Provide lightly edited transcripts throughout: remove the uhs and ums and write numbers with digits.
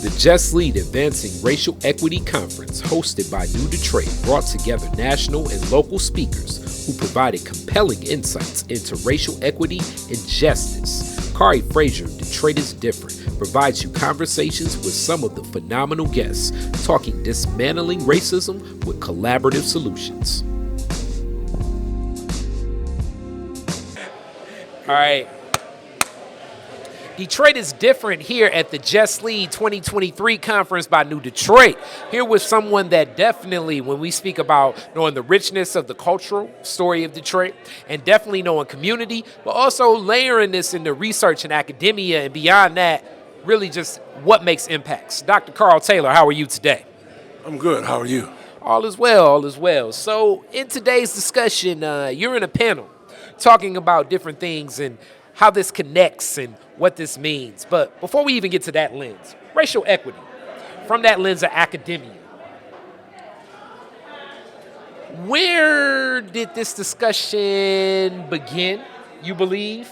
The Just Lead Advancing Racial Equity Conference, hosted by New Detroit, brought together national and local speakers who provided compelling insights into racial equity and justice. Kari Frazier, Detroit is Different, provides you conversations with some of the phenomenal guests, talking dismantling racism with collaborative solutions. All right. Detroit is Different here at the Just Lead 2023 conference by New Detroit. Here with someone that definitely, when we speak about knowing the richness of the cultural story of Detroit and definitely knowing community, but also layering this into research and academia and beyond that, really just what makes impacts. Dr. Carl Taylor, how are you today? I'm good. How are you? All is well, all is well. So in today's discussion, you're in a panel talking about different things and how this connects and what this means. But before we even get to that lens, racial equity, from that lens of academia, where did this discussion begin, you believe?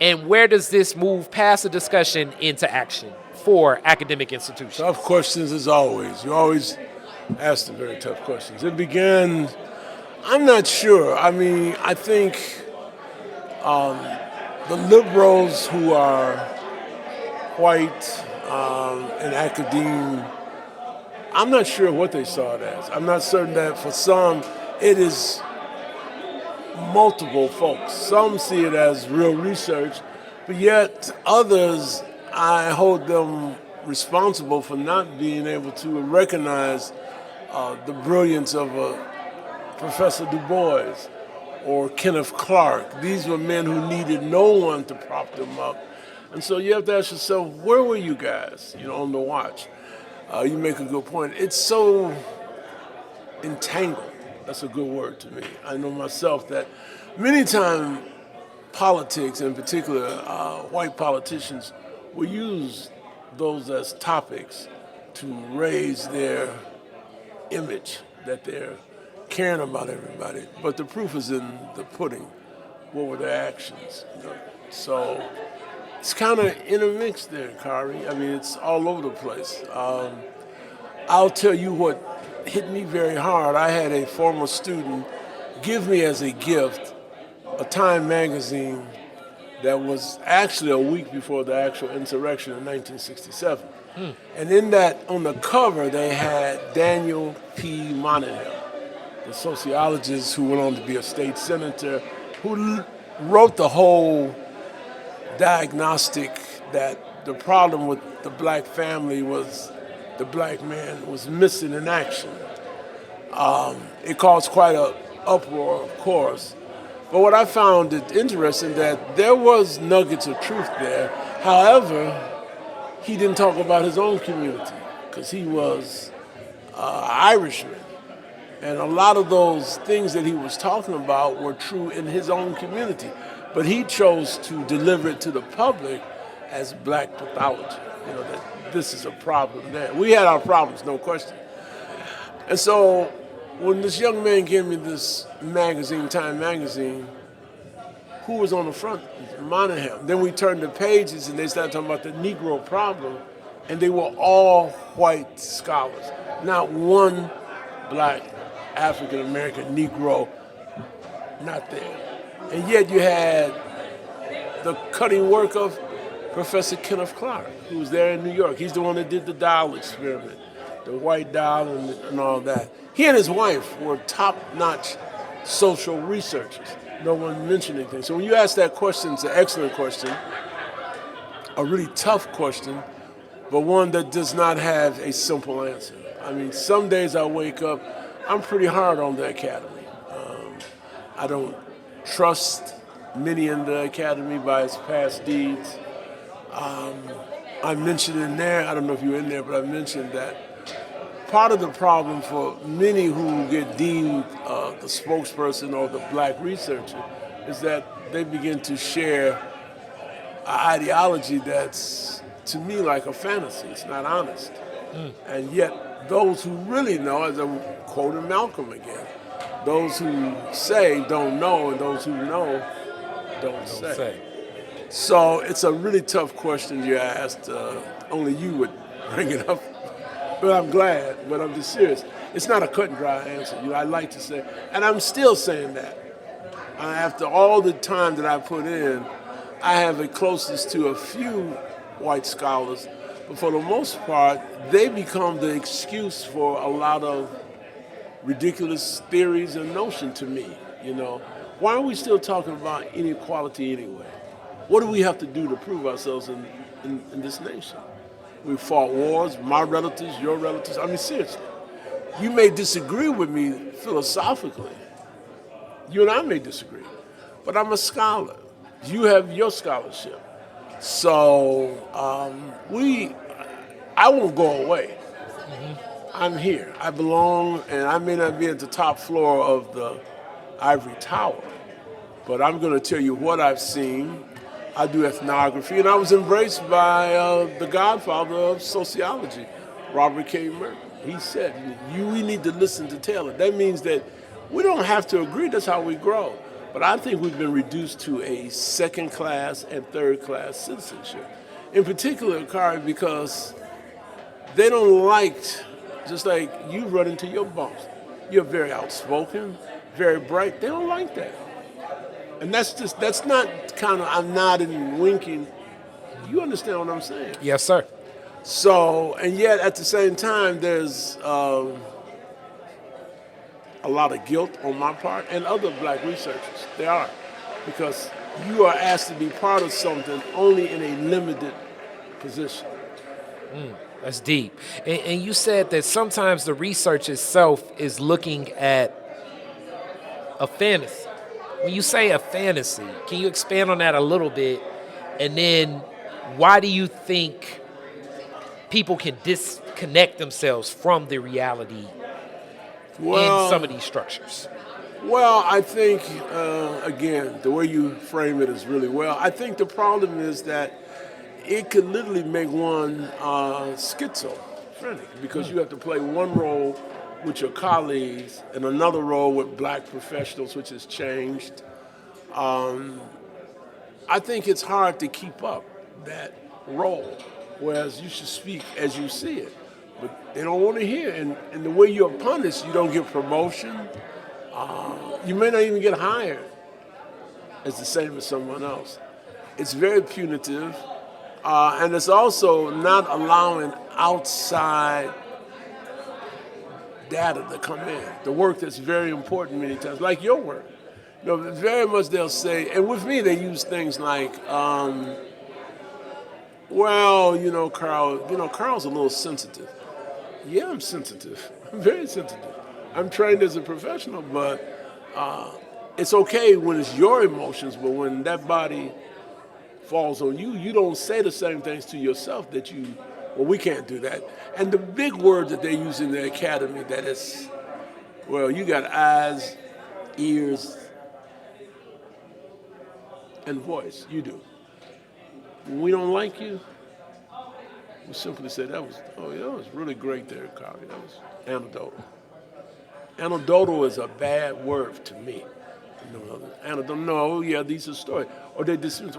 And where does this move past the discussion into action for academic institutions? Tough questions as always. You always ask the very tough questions. It began, I'm not sure. I think the liberals who are white and academe, I'm not sure what they saw it as. I'm not certain that for some it is multiple folks. Some see it as real research, but yet others, I hold them responsible for not being able to recognize the brilliance of Professor Du Bois or Kenneth Clark. These were men who needed no one to prop them up. And so you have to ask yourself, where were you guys, on the watch? You make a good point. It's so entangled. That's a good word to me. I know myself that many times politics, in particular white politicians, will use those as topics to raise their image that they're caring about everybody. But the proof is in the pudding. What were their actions? So it's kind of intermixed there, Kari. It's all over the place. I'll tell you what hit me very hard. I had a former student give me as a gift a Time magazine that was actually a week before the actual insurrection in 1967. And in that, on the cover, they had Daniel P. Monahan, the sociologist who went on to be a state senator, who wrote the whole diagnostic that the problem with the black family was the black man was missing in action. It caused quite an uproar, of course. But what I found it interesting that there was nuggets of truth there. However, he didn't talk about his own community because he was Irishman. And a lot of those things that he was talking about were true in his own community. But he chose to deliver it to the public as black pathology, that this is a problem there. We had our problems, no question. And so when this young man gave me this magazine, Time magazine, who was on the front? Monahan. Then we turned the pages and they started talking about the Negro problem, and they were all white scholars. Not one black African-American Negro, not there. And yet you had the cutting work of Professor Kenneth Clark, who was there in New York. He's the one that did the dial experiment, the white dial and all that. He and his wife were top-notch social researchers. No one mentioned anything. So when you ask that question, it's an excellent question, a really tough question, but one that does not have a simple answer. Some days I wake up, I'm pretty hard on the academy. I don't trust many in the academy by its past deeds. I mentioned in there, I don't know if you were in there, but I mentioned that part of the problem for many who get deemed the spokesperson or the black researcher is that they begin to share an ideology that's, to me, like a fantasy. It's not honest. And yet, those who really know, as I'm quoting Malcolm again, those who say don't know, and those who know don't say. So it's a really tough question you asked. Only you would bring it up. But I'm glad, but I'm just serious. It's not a cut and dry answer. I like to say, and I'm still saying that. After all the time that I put in, I have it closest to a few white scholars, but for the most part, they become the excuse for a lot of ridiculous theories and notion to me. Why are we still talking about inequality anyway? What do we have to do to prove ourselves in this nation? We fought wars, my relatives, your relatives. I mean, seriously. You may disagree with me philosophically. You and I may disagree, but I'm a scholar. You have your scholarship. So I won't go away. I'm here. I belong, and I may not be at the top floor of the ivory tower, but I'm going to tell you what I've seen. I do ethnography, and I was embraced by the godfather of sociology, Robert K. Merton. He said, we need to listen to Taylor. That means that we don't have to agree. That's how we grow. But I think we've been reduced to a second-class and third-class citizenship. In particular, Kari, because they don't like, just like you run into your boss. You're very outspoken, very bright. They don't like that. And that's not kind of, I'm nodding and winking. You understand what I'm saying? Yes, sir. So, and yet at the same time, there's a lot of guilt on my part and other black researchers. There are. Because you are asked to be part of something only in a limited position. That's deep. And you said that sometimes the research itself is looking at a fantasy. When you say a fantasy, can you expand on that a little bit? And then why do you think people can disconnect themselves from the reality in some of these structures? Well, I think, again, the way you frame it is really well. I think the problem is that it could literally make one schizophrenic because you have to play one role with your colleagues and another role with black professionals, which has changed. I think it's hard to keep up that role, whereas you should speak as you see it. But they don't want to hear. And the way you're punished, you don't get promotion. You may not even get hired as the same as someone else. It's very punitive. And it's also not allowing outside data to come in. The work that's very important many times, like your work. Very much they'll say, and with me they use things like, Carl, Carl's a little sensitive. Yeah, I'm sensitive. I'm very sensitive. I'm trained as a professional, but it's okay when it's your emotions, but when that body falls on you, you don't say the same things to yourself that we can't do that. And the big word that they use in the academy that is, you got eyes, ears, and voice. You do. When we don't like you, we simply say, that was really great there, Carl. That was anecdotal. Anecdotal is a bad word to me. These are stories. Or they dismiss,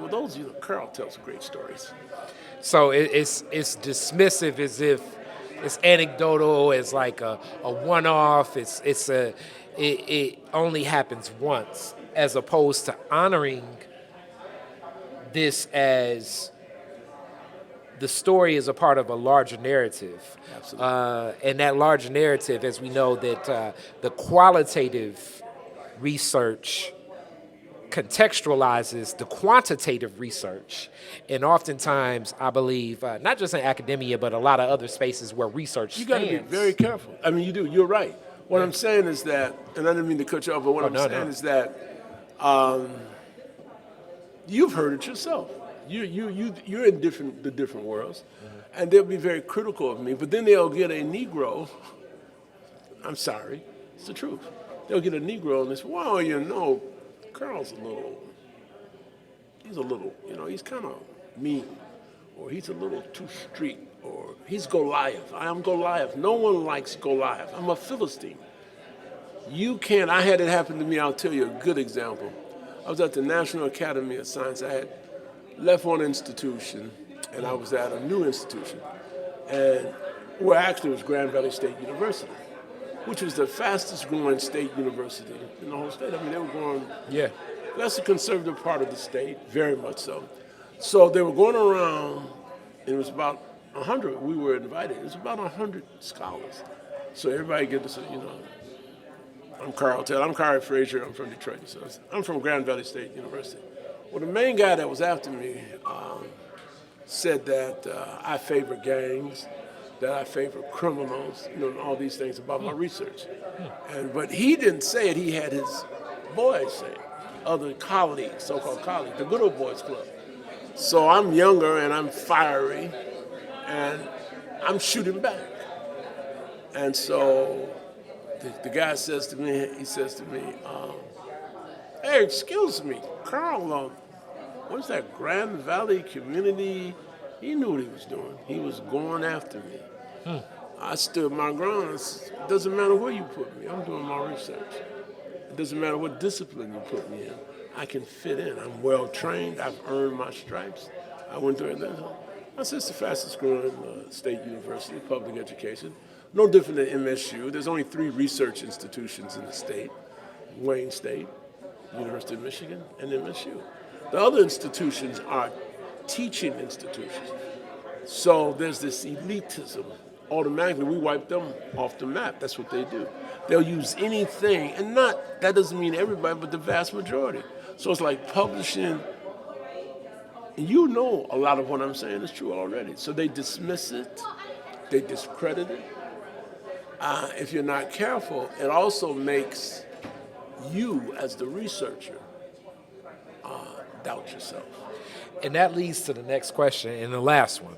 Carl tells great stories. So it's dismissive as if it's anecdotal, it's like a one-off, it only happens once, as opposed to honoring this as the story is a part of a larger narrative. Absolutely. And that larger narrative, as we know, that the qualitative research contextualizes the quantitative research. And oftentimes, I believe, not just in academia, but a lot of other spaces where research You got to be very careful. I mean, you do. You're right. What I'm saying is that, and I didn't mean to cut you off, but what I'm saying is that you've heard it yourself. You're in the different worlds, and they'll be very critical of me. But then they'll get a Negro. I'm sorry, it's the truth. They'll get a Negro and they say, Carl's he's kind of mean, or he's a little too street, or he's Goliath. I am Goliath. No one likes Goliath. I'm a Philistine. I had it happen to me. I'll tell you a good example. I was at the National Academy of Science. I had left one institution, and I was at a new institution. And well, actually, it was Grand Valley State University, which was the fastest growing state university in the whole state. I mean, they were growing. Yeah. That's the conservative part of the state, very much so. So they were going around, and it was about 100. We were invited. It was about 100 scholars. So everybody get to say, I'm Carl Taylor. I'm Carl Frazier. I'm from Detroit. So I'm from Grand Valley State University. Well, the main guy that was after me said that I favor gangs, that I favor criminals, and all these things about my research. But he didn't say it. He had his boys say it, other colleagues, so-called colleagues, the Good Old Boys Club. So I'm younger and I'm fiery, and I'm shooting back. And so the guy says to me, hey, excuse me, Carl, what's that Grand Valley Community? He knew what he was doing. He was going after me. I stood my ground. It doesn't matter where you put me. I'm doing my research. It doesn't matter what discipline you put me in. I can fit in. I'm well trained. I've earned my stripes. I went through it. I said it's the fastest growing state university, public education. No different than MSU. There's only 3 research institutions in the state: Wayne State, University of Michigan, and MSU. The other institutions are teaching institutions. So there's this elitism. Automatically, we wipe them off the map. That's what they do. They'll use anything, and that doesn't mean everybody, but the vast majority. So it's like publishing. A lot of what I'm saying is true already. So they dismiss it, they discredit it. If you're not careful, it also makes you, as the researcher, doubt yourself. And that leads to the next question and the last one.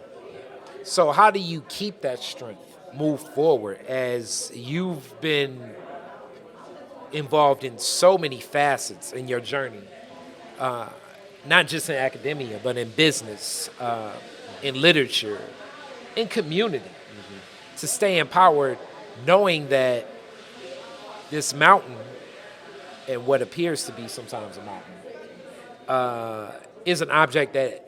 So how do you keep that strength, move forward, as you've been involved in so many facets in your journey, not just in academia, but in business, in literature, in community, to stay empowered, knowing that this mountain, and what appears to be sometimes a mountain, is an object that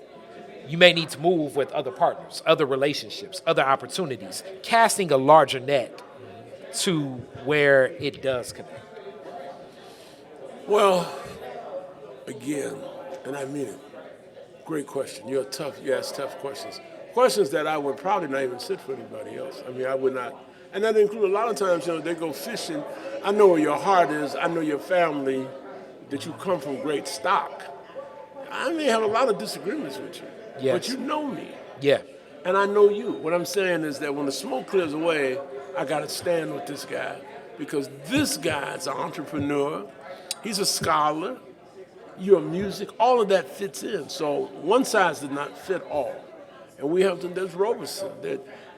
you may need to move with other partners, other relationships, other opportunities, casting a larger net to where it does connect? Well, again, and I mean it, great question. You ask tough questions. Questions that I would probably not even sit for anybody else. I mean, I would not. And that includes a lot of times, they go fishing. I know where your heart is. I know your family, that you come from great stock. I may have a lot of disagreements with you, yes, but you know me. Yeah. And I know you. What I'm saying is that when the smoke clears away, I got to stand with this guy, because this guy is an entrepreneur. He's a scholar. Your music, all of that fits in. So one size did not fit all. And we have to, there's Roberson.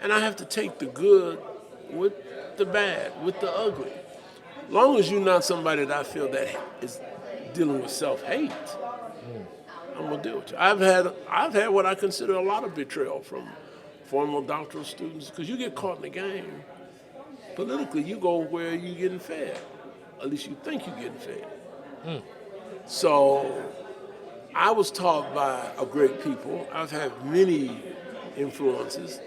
And I have to take the good with the bad, with the ugly. As long as you're not somebody that I feel that is dealing with self-hate, I'm gonna deal with you. I've had what I consider a lot of betrayal from former doctoral students, because you get caught in the game. Politically, you go where you're getting fed. At least you think you're getting fed. So I was taught by a great people. I've had many influences,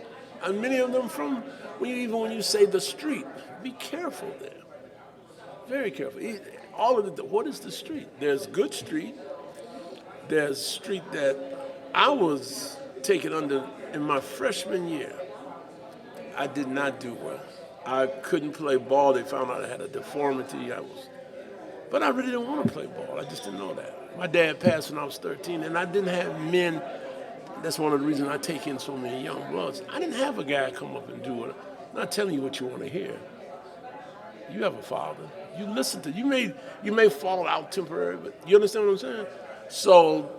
and many of them from even when you say the street. Be careful there. Very careful. What is the street? There's good street. There's street that I was taken under in my freshman year. I did not do well. I couldn't play ball. They found out I had a deformity. But I really didn't want to play ball. I just didn't know that. My dad passed when I was 13, and I didn't have men. That's one of the reasons I take in so many young bloods. I didn't have a guy come up and do it. I'm not telling you what you want to hear. You have a father. You listen to. You may fall out temporarily, but you understand what I'm saying? So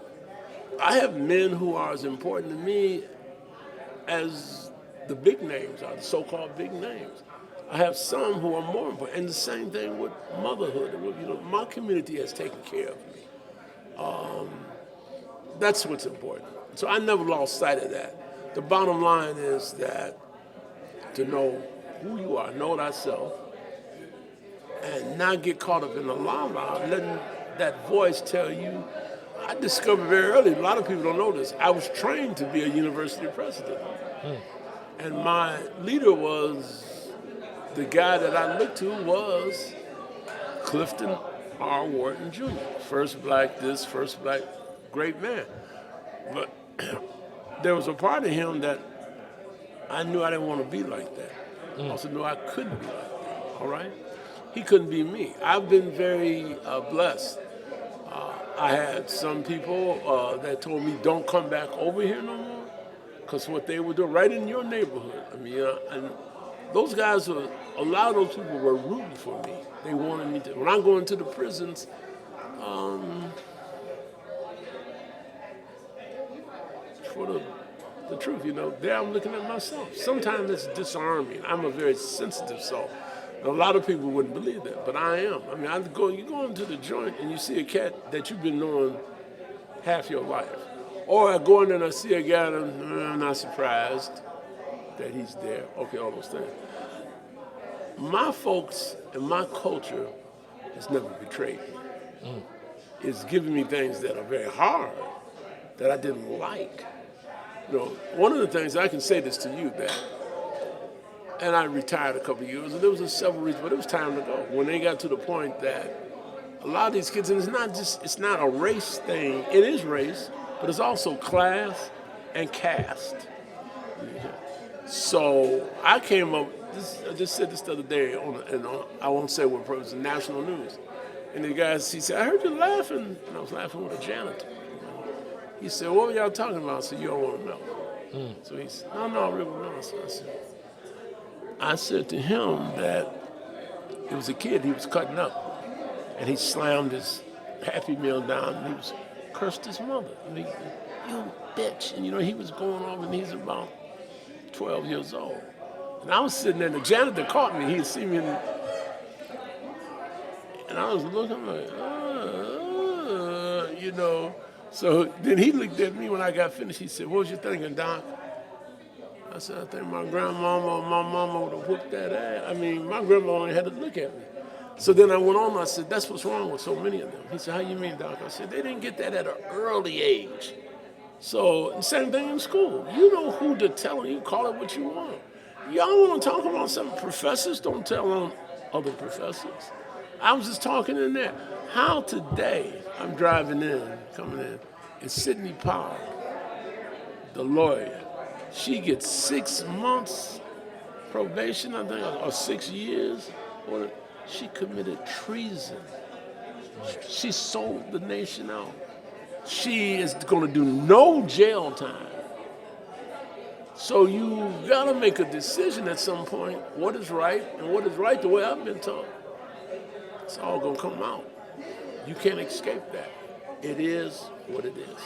I have men who are as important to me as the big names are, the so-called big names. I have some who are more important, and the same thing with motherhood. My community has taken care of me. That's what's important. So I never lost sight of that. The bottom line is that to know who you are, know thyself, and not get caught up in the la-la, letting that voice tell you. I discovered very early, a lot of people don't know this, I was trained to be a university president. And my leader was, the guy that I looked to was Clifton R. Wharton Jr., first black this, first black great man. But there was a part of him that I knew I didn't want to be like that. I also knew I couldn't be like that, all right? He couldn't be me. I've been very blessed. I had some people that told me, don't come back over here no more, because what they would do right in your neighborhood. I mean, and those guys, a lot of those people were rooting for me. They wanted me to, when I go into the prisons, for the truth, there I'm looking at myself. Sometimes it's disarming. I'm a very sensitive soul. And a lot of people wouldn't believe that, but I am. I mean, you go into the joint and you see a cat that you've been knowing half your life. Or I go in there and I see a guy and I'm not surprised that he's there. Okay, all those things. My folks and my culture has never betrayed me. It's given me things that are very hard, that I didn't like. One of the things, I can say this to you, that, and I retired a couple of years, and there was several reasons, but it was time to go. When they got to the point that a lot of these kids, and it's not a race thing, it is race, but it's also class and caste. So I came up, I just said this the other day, I won't say what purpose, the national news. And the guy, he said, I heard you laughing, and I was laughing with a janitor. He said, what were y'all talking about? I said, you don't want to know. So he said, no, I really don't. So I said to him that it was a kid he was cutting up, and he slammed his Happy Meal down, and he cursed his mother. And you bitch. And he was going off, and he's about 12 years old. And I was sitting there, and the janitor caught me. He had seen me, and I was looking like, So then he looked at me when I got finished. He said, what was you thinking, Doc? I said, I think my grandmama or my mama would have whooped that ass. I mean, my grandma only had to look at me. So then I went on and I said, that's what's wrong with so many of them. He said, how you mean, Doc? I said, they didn't get that at an early age. So same thing in school. You know who to tell, and you call it what you want. Y'all want to talk about something? Professors don't tell on other professors. I was just talking in there. How today, I'm driving coming in, and Sidney Powell, the lawyer, she gets 6 months probation, I think, or 6 years. She committed treason. She sold the nation out. She is going to do no jail time. So you got to make a decision at some point, what is right, and what is right the way I've been taught. It's all going to come out. You can't escape that. It is what it is.